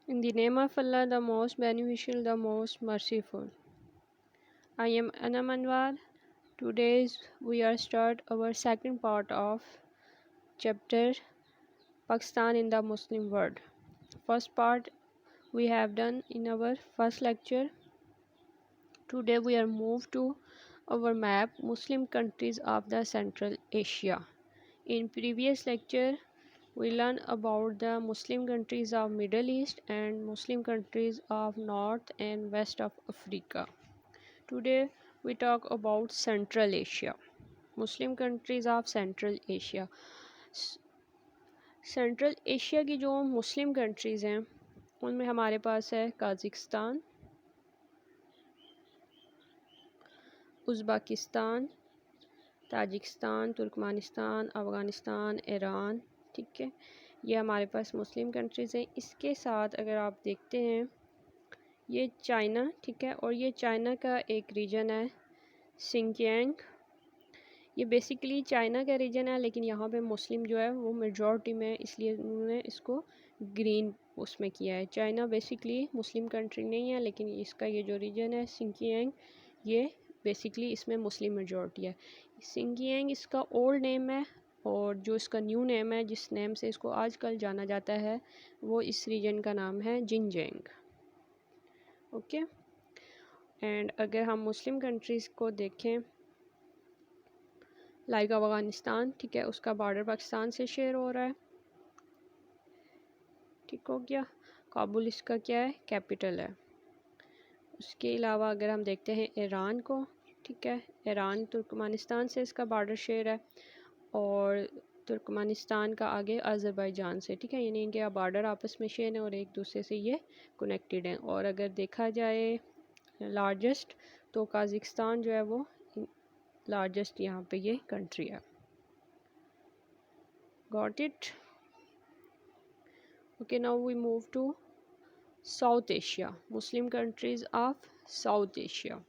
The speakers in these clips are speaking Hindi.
In the name of Allah, the most beneficial, the most merciful. I am Anam Anwar. Today we are start our second part of chapter Pakistan in the Muslim world. First part we have done in our first lecture. Today we are moved to our map Muslim countries of the Central Asia. In previous lecture we learned about the Muslim countries of Middle East and Muslim countries of North and West of Africa. Today we talk about Central Asia. Muslim countries of Central Asia. Central Asia की जो मुस्लिम कंट्रीज़ हैं उनमें हमारे पास है Kazakhstan, Uzbekistan, Tajikistan, Turkmenistan, Afghanistan, Iran. ठीक है, ये हमारे पास मुस्लिम कंट्रीज़ हैं। इसके साथ अगर आप देखते हैं ये चाइना, ठीक है, और ये चाइना का एक रीजन है सिंकियांग। ये बेसिकली चाइना का रीजन है, लेकिन यहाँ पे मुस्लिम जो है वो मेजॉरिटी में, इसलिए उन्होंने इसको ग्रीन उसमें किया है। चाइना बेसिकली मुस्लिम कंट्री नहीं है, लेकिन इसका ये जो रीजन है सिंकियांग, ये बेसिकली इसमें मुस्लिम मेजॉरिटी है। सिंकियांग इसका ओल्ड नेम है, और जो इसका न्यू नेम है, जिस नेम से इसको आजकल जाना जाता है, वो इस रीजन का नाम है जिनजियांग। ओके, एंड अगर हम मुस्लिम कंट्रीज़ को देखें लाइक अफ़गानिस्तान, ठीक है, उसका बॉर्डर पाकिस्तान से शेयर हो रहा है। ठीक हो गया, काबुल इसका क्या है, कैपिटल है। उसके अलावा अगर हम देखते हैं ईरान को, ठीक है, ईरान तुर्कमेनिस्तान से इसका बॉर्डर शेयर है, और तुर्कमेनिस्तान का आगे अज़रबैजान से, ठीक है, यानी इनके बॉर्डर आपस में शेयर है और एक दूसरे से ये कनेक्टेड हैं। और अगर देखा जाए लार्जेस्ट, तो कज़ाकिस्तान जो है वो लार्जेस्ट यहाँ पे ये कंट्री है। Got it? Okay, now we move to South Asia, Muslim countries of South Asia.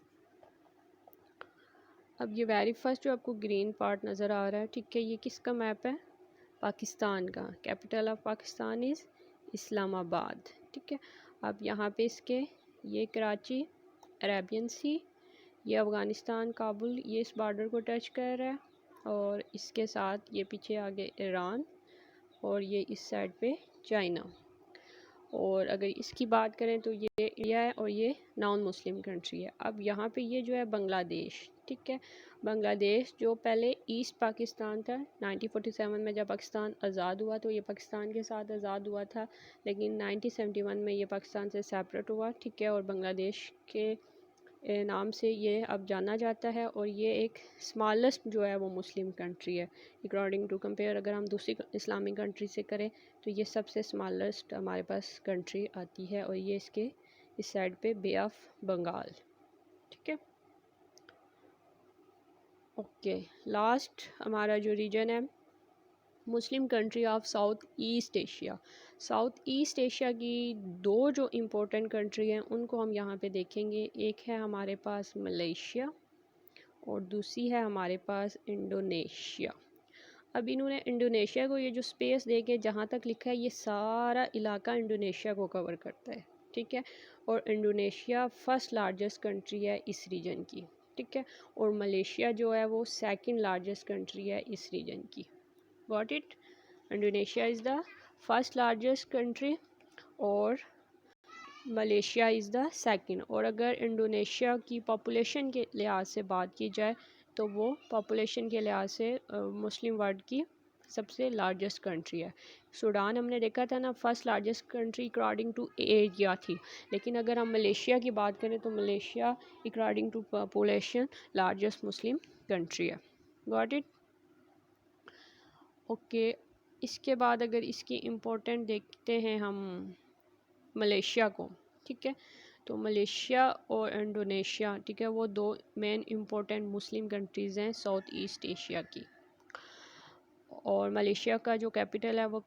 अब ये वेरी फर्स्ट जो आपको ग्रीन पार्ट नज़र आ रहा है, ठीक है, ये किसका मैप है, पाकिस्तान का। Capital of Pakistan is Islamabad. ठीक है, अब यहाँ पे इसके ये कराची, अरेबियन सी, ये अफ़गानिस्तान काबुल, ये इस बॉर्डर को टच कर रहा है, और इसके साथ ये पीछे आगे ईरान, और ये इस साइड पे चाइना। और अगर इसकी बात करें तो ये इंडिया है, और ये नॉन मुस्लिम कंट्री है। अब यहाँ पे ये जो है बांग्लादेश, ठीक है, बांग्लादेश जो पहले ईस्ट पाकिस्तान था, 1947 में जब पाकिस्तान आज़ाद हुआ तो ये पाकिस्तान के साथ आज़ाद हुआ था, लेकिन 1971 में ये पाकिस्तान से सेपरेट हुआ, ठीक है, और बांग्लादेश के नाम से ये अब जाना जाता है। और ये एक स्मॉलेस्ट जो है वो मुस्लिम कंट्री है अकॉर्डिंग टू कंपेयर, अगर हम दूसरी इस्लामिक कंट्री से करें तो ये सबसे स्मॉलेस्ट हमारे पास कंट्री आती है, और ये इसके इस साइड पे बे ऑफ बंगाल। ठीक है, ओके, लास्ट हमारा जो रीजन है Muslim country of south east Asia. South east Asia की दो जो इम्पोर्टेंट कंट्री हैं उनको हम यहाँ पे देखेंगे। एक है हमारे पास मलेशिया, और दूसरी है हमारे पास इंडोनेशिया। अब इन्होंने इंडोनेशिया को ये जो स्पेस दे के जहाँ तक लिखा है, ये सारा इलाका इंडोनेशिया को कवर करता है। ठीक है, और इंडोनेशिया फर्स्ट लार्जेस्ट कंट्री है इस रीजन की। ठीक है, और मलेशिया जो है वो सेकंड लार्जेस्ट कंट्री है इस रीजन की। Got it? Indonesia is the first largest country और मलेशिया इज़ द सेकंड। और अगर इंडोनेशिया की पॉपुलेशन के लिहाज से बात की जाए तो वो पॉपुलेशन के लिहाज से मुस्लिम वर्ल्ड की सबसे लार्जेस्ट कंट्री है। सूडान हमने देखा था ना, first largest country according to area थी, लेकिन अगर हम मलेशिया की बात करें तो Malaysia according to population largest Muslim country है। Got it? ओके, इसके बाद अगर इसकी इम्पोर्टेंट देखते हैं हम मलेशिया को, ठीक है, तो मलेशिया और इंडोनेशिया, ठीक है, वो दो मेन इम्पोर्टेंट मुस्लिम कंट्रीज़ हैं साउथ ईस्ट एशिया की। और मलेशिया का जो कैपिटल है वो